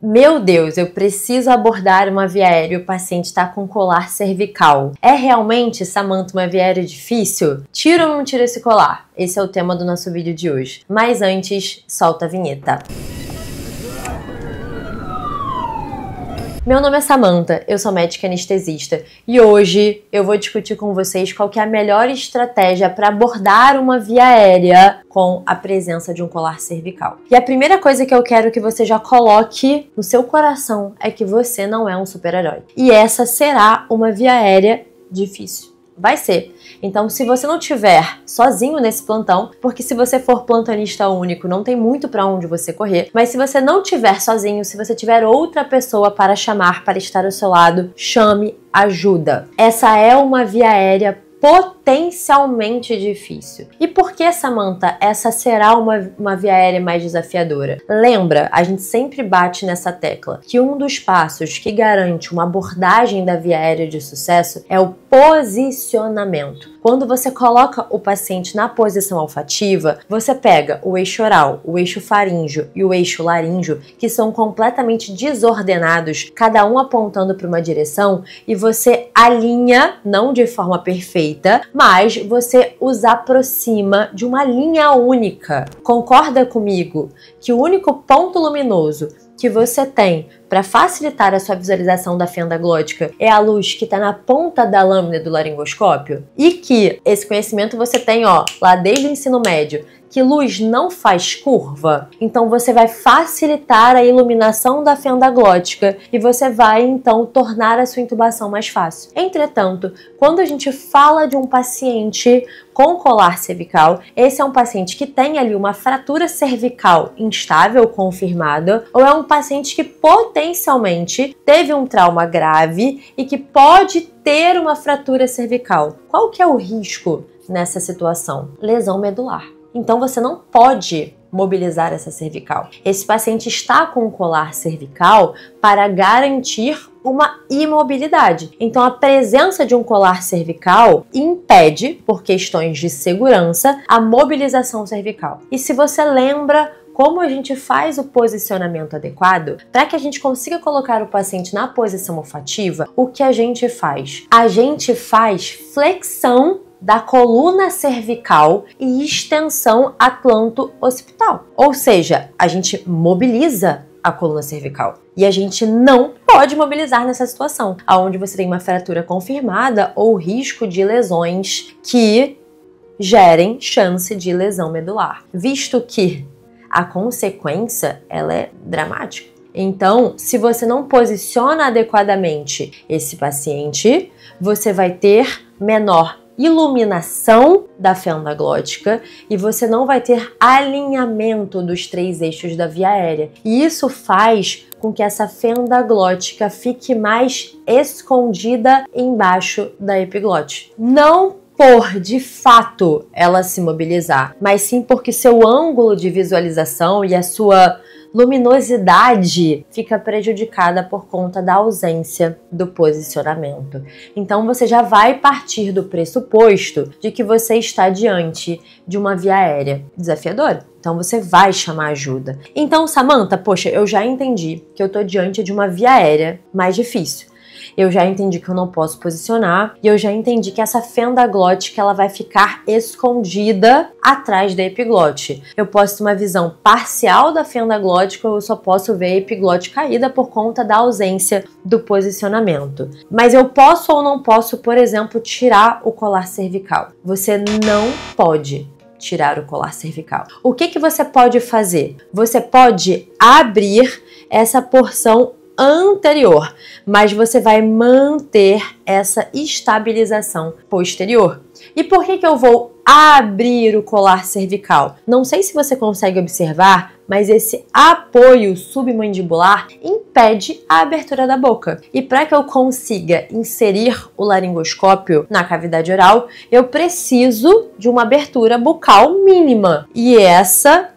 Meu Deus, eu preciso abordar uma via aérea e o paciente está com colar cervical. É realmente, Samantha, uma via aérea difícil? Tira ou não tira esse colar? Esse é o tema do nosso vídeo de hoje. Mas antes, solta a vinheta. Meu nome é Samantha, eu sou médica anestesista e hoje eu vou discutir com vocês qual que é a melhor estratégia para abordar uma via aérea com a presença de um colar cervical. E a primeira coisa que eu quero que você já coloque no seu coração é que você não é um super-herói. E essa será uma via aérea difícil. Vai ser. Então, se você não tiver sozinho nesse plantão, porque se você for plantonista único, não tem muito para onde você correr, mas se você não tiver sozinho, se você tiver outra pessoa para chamar, para estar ao seu lado, chame ajuda. Essa é uma via aérea potencialmente difícil. E por que, Samantha, essa será uma via aérea mais desafiadora? Lembra, a gente sempre bate nessa tecla, que um dos passos que garante uma abordagem da via aérea de sucesso é o posicionamento. Quando você coloca o paciente na posição olfativa, você pega o eixo oral, o eixo faríngeo e o eixo laríngeo, que são completamente desordenados, cada um apontando para uma direção, e você alinha, não de forma perfeita, mas você os aproxima de uma linha única. Concorda comigo que o único ponto luminoso que você tem para facilitar a sua visualização da fenda glótica é a luz que está na ponta da lâmina do laringoscópio? E que esse conhecimento você tem, lá desde o ensino médio, que luz não faz curva, então você vai facilitar a iluminação da fenda glótica e você vai, então, tornar a sua intubação mais fácil. Entretanto, quando a gente fala de um paciente com colar cervical, esse é um paciente que tem ali uma fratura cervical instável confirmada, ou é um paciente que potencialmente teve um trauma grave e que pode ter uma fratura cervical. Qual que é o risco nessa situação? Lesão medular. Então você não pode mobilizar essa cervical. Esse paciente está com colar cervical para garantir uma imobilidade. Então a presença de um colar cervical impede, por questões de segurança, a mobilização cervical. E se você lembra como a gente faz o posicionamento adequado, para que a gente consiga colocar o paciente na posição olfativa, o que a gente faz? A gente faz flexão da coluna cervical e extensão atlanto-occipital. Ou seja, a gente mobiliza a coluna cervical. E a gente não pode mobilizar nessa situação, onde você tem uma fratura confirmada ou risco de lesões que gerem chance de lesão medular, visto que a consequência ela é dramática. Então, se você não posiciona adequadamente esse paciente, você vai ter menor iluminação da fenda glótica e você não vai ter alinhamento dos três eixos da via aérea. E isso faz com que essa fenda glótica fique mais escondida embaixo da epiglote. Não por, de fato, ela se mobilizar, mas sim porque seu ângulo de visualização e a sua luminosidade fica prejudicada por conta da ausência do posicionamento. Então você já vai partir do pressuposto de que você está diante de uma via aérea desafiadora. Então você vai chamar ajuda. Então, Samantha, poxa, eu já entendi que eu estou diante de uma via aérea mais difícil. Eu já entendi que eu não posso posicionar e eu já entendi que essa fenda glótica ela vai ficar escondida atrás da epiglote. Eu posso ter uma visão parcial da fenda glótica ou eu só posso ver a epiglote caída por conta da ausência do posicionamento. Mas eu posso ou não posso, por exemplo, tirar o colar cervical? Você não pode tirar o colar cervical. O que você pode fazer? Você pode abrir essa porção anterior, mas você vai manter essa estabilização posterior. E por que eu vou abrir o colar cervical? Não sei se você consegue observar, mas esse apoio submandibular impede a abertura da boca. E para que eu consiga inserir o laringoscópio na cavidade oral, eu preciso de uma abertura bucal mínima. E essa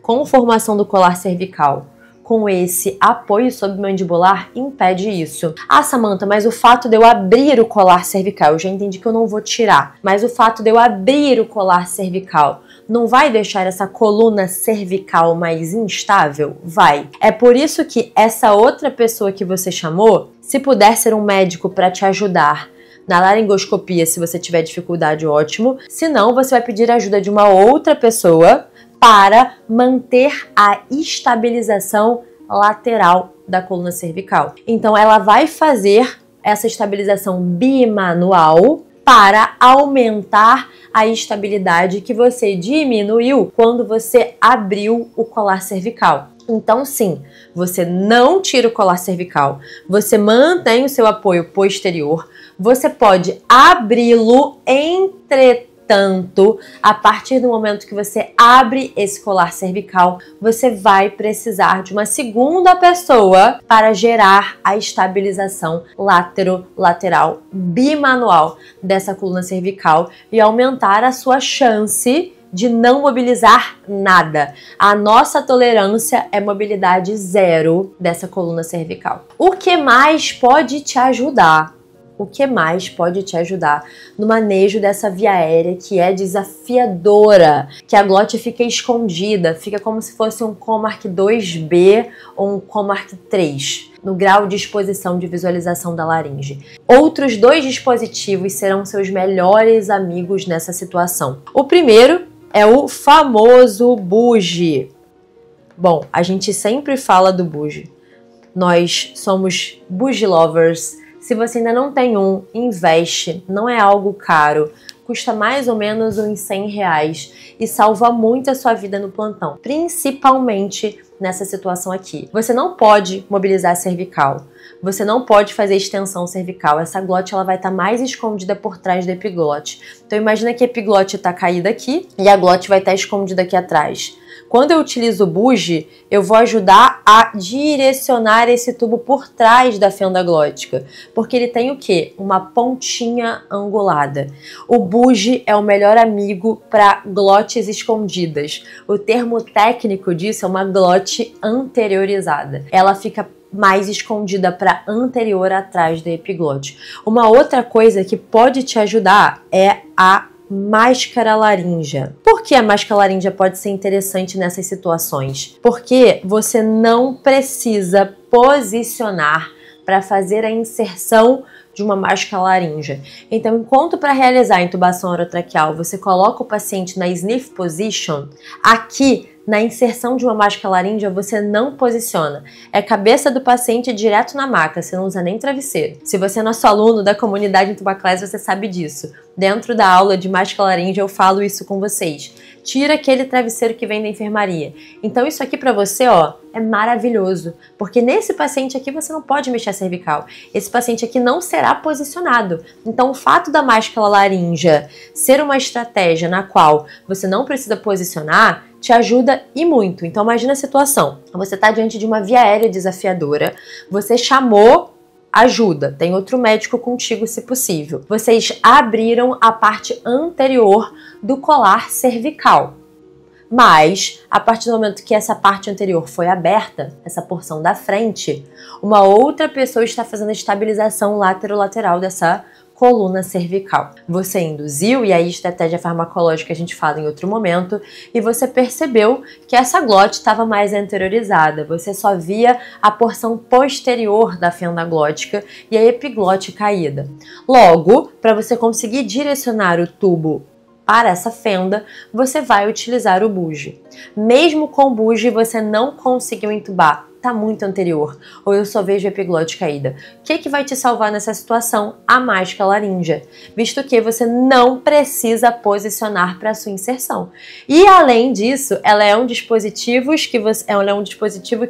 conformação do colar cervical com esse apoio submandibular impede isso. Ah, Samantha, mas o fato de eu abrir o colar cervical, eu já entendi que eu não vou tirar, mas o fato de eu abrir o colar cervical não vai deixar essa coluna cervical mais instável? Vai. É por isso que essa outra pessoa que você chamou, se puder ser um médico para te ajudar na laringoscopia, se você tiver dificuldade, ótimo. Se não, você vai pedir ajuda de uma outra pessoa para manter a estabilização lateral da coluna cervical. Então, ela vai fazer essa estabilização bimanual para aumentar a estabilidade que você diminuiu quando você abriu o colar cervical. Então, sim, você não tira o colar cervical, você mantém o seu apoio posterior, você pode abri-lo, entretanto, a partir do momento que você abre esse colar cervical, você vai precisar de uma segunda pessoa para gerar a estabilização lateral bimanual dessa coluna cervical e aumentar a sua chance de não mobilizar nada. A nossa tolerância é mobilidade zero dessa coluna cervical. O que mais pode te ajudar? O que mais pode te ajudar no manejo dessa via aérea que é desafiadora, que a glote fica escondida, fica como se fosse um Comarch 2B ou um Comarch 3, no grau de exposição de visualização da laringe. Outros 2 dispositivos serão seus melhores amigos nessa situação. O primeiro é o famoso bugie. Bom, a gente sempre fala do bugie. Nós somos bugie lovers. Se você ainda não tem um, investe. Não é algo caro. Custa mais ou menos uns R$100 e salva muito a sua vida no plantão. Principalmente nessa situação aqui. Você não pode mobilizar a cervical. Você não pode fazer extensão cervical. Essa glote ela vai estar mais escondida por trás da epiglote. Então imagina que a epiglote está caída aqui e a glote vai estar escondida aqui atrás. Quando eu utilizo o bugie, eu vou ajudar a direcionar esse tubo por trás da fenda glótica, porque ele tem o quê? Uma pontinha angulada. O bugie é o melhor amigo para glotes escondidas. O termo técnico disso é uma glote anteriorizada. Ela fica mais escondida para anterior atrás da epiglote. Uma outra coisa que pode te ajudar é a máscara laríngea. Por que a máscara laríngea pode ser interessante nessas situações? Porque você não precisa posicionar para fazer a inserção de uma máscara laríngea. Então, enquanto para realizar a intubação orotraqueal você coloca o paciente na sniff position, aqui na inserção de uma máscara laríngea você não posiciona. É cabeça do paciente direto na maca, você não usa nem travesseiro. Se você é nosso aluno da comunidade Intubaclass, você sabe disso. Dentro da aula de máscara laríngea eu falo isso com vocês. Tira aquele travesseiro que vem da enfermaria. Então isso aqui pra você, ó, é maravilhoso. Porque nesse paciente aqui você não pode mexer a cervical. Esse paciente aqui não será posicionado. Então o fato da máscara laríngea ser uma estratégia na qual você não precisa posicionar, te ajuda e muito. Então imagina a situação. Você está diante de uma via aérea desafiadora, você chamou ajuda, tem outro médico contigo se possível. Vocês abriram a parte anterior do colar cervical. Mas, a partir do momento que essa parte anterior foi aberta, essa porção da frente, uma outra pessoa está fazendo a estabilização lateral dessa coluna cervical. Você induziu, e aí estratégia farmacológica a gente fala em outro momento, e você percebeu que essa glote estava mais anteriorizada, você só via a porção posterior da fenda glótica e a epiglote caída. Logo, para você conseguir direcionar o tubo para essa fenda, você vai utilizar o bugie. Mesmo com o bugie, você não conseguiu entubar, está muito anterior, ou eu só vejo a epiglote caída. O que vai te salvar nessa situação? A máscara laríngea, visto que você não precisa posicionar para a sua inserção. E além disso, ela é um dispositivo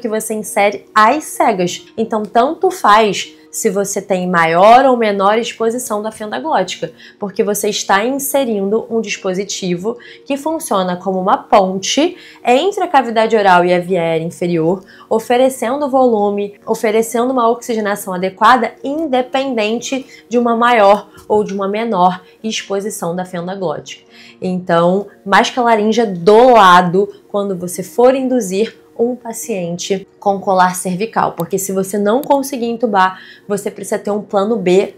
que você insere às cegas. Então, tanto faz se você tem maior ou menor exposição da fenda glótica, porque você está inserindo um dispositivo que funciona como uma ponte entre a cavidade oral e a via aérea inferior, oferecendo volume, oferecendo uma oxigenação adequada, independente de uma maior ou de uma menor exposição da fenda glótica. Então, máscara laríngea do lado quando você for induzir um paciente com colar cervical, porque se você não conseguir entubar, você precisa ter um plano B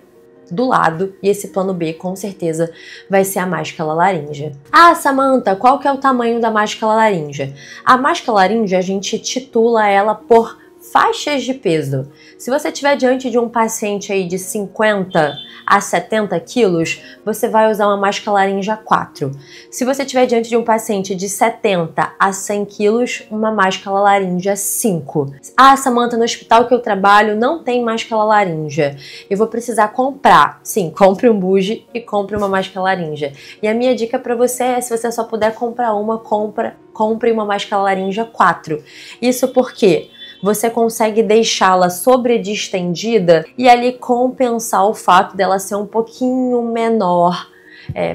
do lado, e esse plano B com certeza vai ser a máscara laríngea. Ah, Samantha, qual que é o tamanho da máscara laríngea? A máscara laríngea a gente titula ela por faixas de peso. Se você estiver diante de um paciente aí de 50 a 70 quilos, você vai usar uma máscara laríngea 4. Se você estiver diante de um paciente de 70 a 100 quilos, uma máscara laríngea 5. Ah, Samantha, no hospital que eu trabalho não tem máscara laríngea. Eu vou precisar comprar. Sim, compre um bugie e compre uma máscara laríngea. E a minha dica para você é, se você só puder comprar uma, compre uma máscara laríngea 4. Isso porque você consegue deixá-la sobredistendida e ali compensar o fato dela ser um pouquinho menor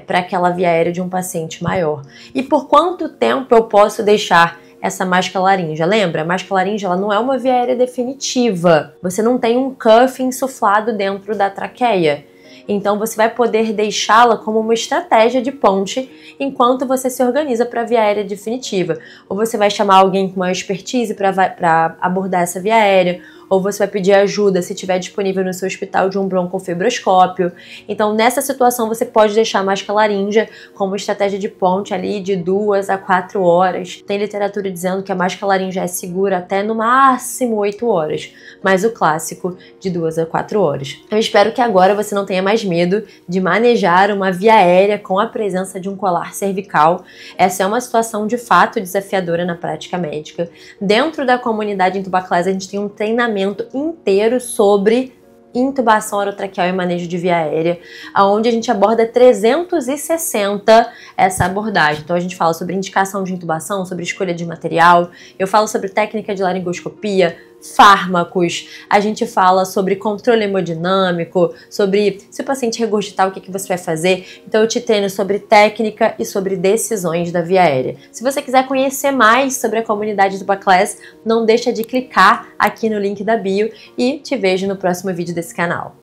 para aquela via aérea de um paciente maior. E por quanto tempo eu posso deixar essa máscara laríngea? Lembra, a máscara laríngea ela não é uma via aérea definitiva. Você não tem um cuff insuflado dentro da traqueia. Então você vai poder deixá-la como uma estratégia de ponte enquanto você se organiza para a via aérea definitiva. Ou você vai chamar alguém com maior expertise para abordar essa via aérea, ou você vai pedir ajuda se tiver disponível no seu hospital de um broncofibroscópio. Então, nessa situação, você pode deixar a máscara laríngea como estratégia de ponte ali de 2 a 4 horas. Tem literatura dizendo que a máscara laríngea é segura até no máximo 8 horas, mas o clássico de 2 a 4 horas. Eu espero que agora você não tenha mais medo de manejar uma via aérea com a presença de um colar cervical. Essa é uma situação de fato desafiadora na prática médica. Dentro da comunidade Intubaclass, a gente tem um treinamento inteiro sobre intubação orotraqueal e manejo de via aérea, onde a gente aborda 360 essa abordagem. Então a gente fala sobre indicação de intubação, sobre escolha de material, eu falo sobre técnica de laringoscopia, fármacos, a gente fala sobre controle hemodinâmico, sobre se o paciente regurgitar, o que você vai fazer. Então eu te treino sobre técnica e sobre decisões da via aérea. Se você quiser conhecer mais sobre a comunidade Intubaclass, não deixa de clicar aqui no link da bio e te vejo no próximo vídeo desse canal.